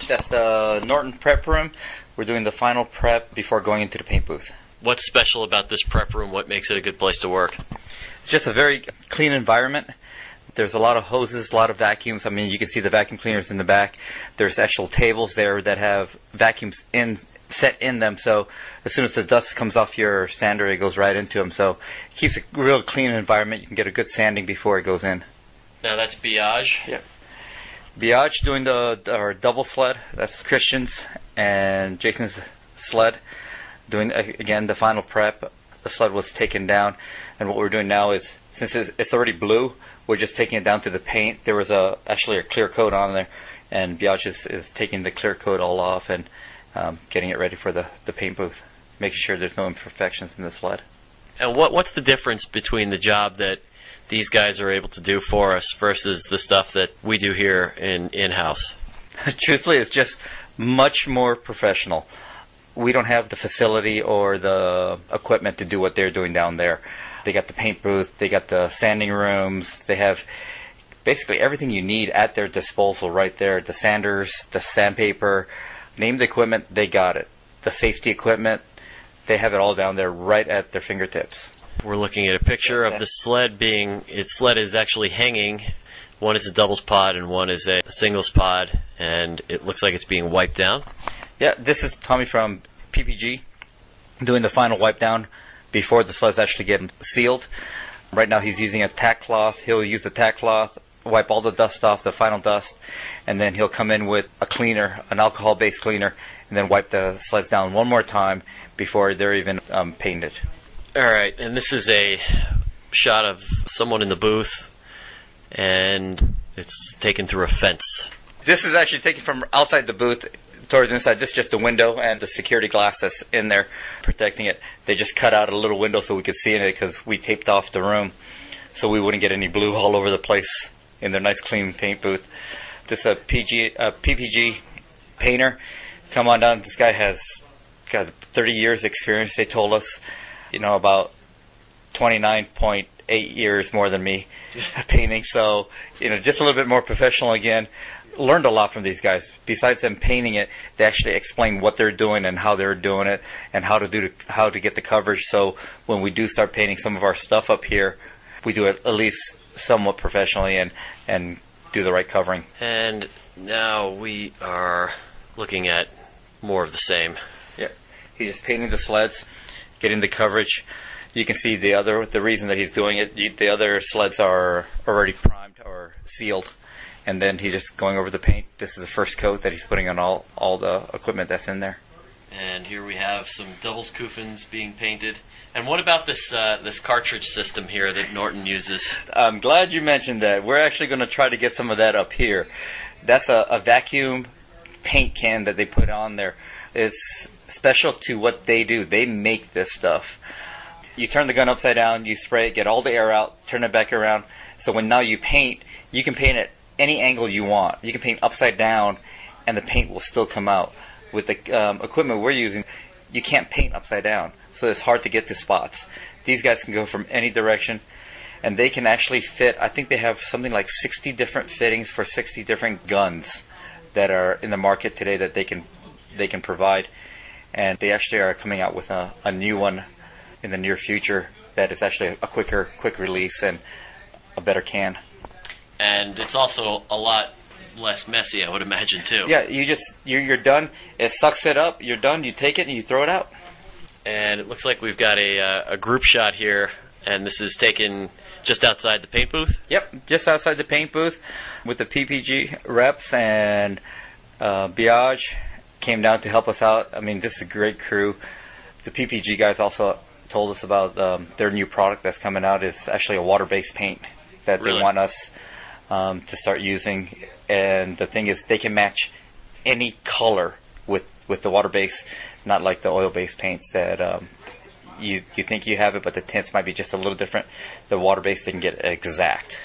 That's the Norton prep room. We're doing the final prep before going into the paint booth. What's special about this prep room? What makes it a good place to work? It's just a very clean environment. There's a lot of hoses, a lot of vacuums. I mean, you can see the vacuum cleaners in the back. There's actual tables there that have vacuums set in them, so as soon as the dust comes off your sander, it goes right into them. So it keeps a real clean environment. You can get a good sanding before it goes in. Now that's Biagio. Yep. Biagio doing our double sled. That's Christian's and Jason's sled. Doing again the final prep. The sled was taken down, and what we're doing now is, since it's already blue, we're just taking it down to the paint. There was actually a clear coat on there, and Biagio is taking the clear coat all off and getting it ready for the paint booth, making sure there's no imperfections in the sled. And what's the difference between the job that these guys are able to do for us versus the stuff that we do here in-house? Truthfully, it's just much more professional. We don't have the facility or the equipment to do what they're doing down there. They got the paint booth, they got the sanding rooms, they have basically everything you need at their disposal right there. The sanders, the sandpaper, name the equipment, they got it. The safety equipment, they have it all down there right at their fingertips. We're looking at a picture of the sled its sled is actually hanging. One is a doubles pod and one is a singles pod, and it looks like it's being wiped down. Yeah, this is Tommy from PPG doing the final wipe down before the sleds actually get sealed. Right now he's using a tack cloth. He'll use a tack cloth, wipe all the dust off, the final dust, and then he'll come in with a cleaner, an alcohol-based cleaner, and then wipe the sleds down one more time before they're even painted. All right, and this is a shot of someone in the booth, and it's taken through a fence. This is actually taken from outside the booth towards inside. This is just the window and the security glass that's in there protecting it. They just cut out a little window so we could see in it because we taped off the room so we wouldn't get any blue all over the place in their nice clean paint booth. This is a PPG painter. Come on down. This guy has got 30 years experience, they told us. About 29.8 years more than me painting. So, just a little bit more professional again. Learned a lot from these guys. Besides them painting it, they actually explain what they're doing and how they're doing it and how to get the coverage. So when we do start painting some of our stuff up here, we do it at least somewhat professionally and do the right covering. And now we are looking at more of the same. Yeah, he's just painting the sleds, getting the coverage. You can see the reason that he's doing it. The other sleds are already primed or sealed. And then he's just going over the paint. This is the first coat that he's putting on all the equipment that's in there. And here we have some doubles Kufens being painted. And what about this cartridge system here that Norton uses? I'm glad you mentioned that. We're actually going to try to get some of that up here. That's a vacuum paint can that they put on there. It's special to what they do. They make this stuff. You turn the gun upside down, you spray it, get all the air out, turn it back around. So when now you paint, you can paint it any angle you want. You can paint upside down and the paint will still come out. With the equipment we're using, you can't paint upside down, so it's hard to get to spots. These guys can go from any direction, and they can actually fit, I think they have something like 60 different fittings for 60 different guns that are in the market today that they can provide. And they actually are coming out with a new one in the near future that is actually a quick release and a better can. And it's also a lot less messy, I would imagine, too. Yeah, you're done. It sucks it up. You're done. You take it and you throw it out. And it looks like we've got a group shot here, and this is taken just outside the paint booth? Yep, just outside the paint booth with the PPG reps, and Biagio came down to help us out. I mean, this is a great crew. The PPG guys also told us about their new product that's coming out. Is actually a water-based paint that they want us to start using, and the thing is they can match any color with the water base, not like the oil based paints that you think you have it, but the tints might be just a little different. The water base, they can get exact.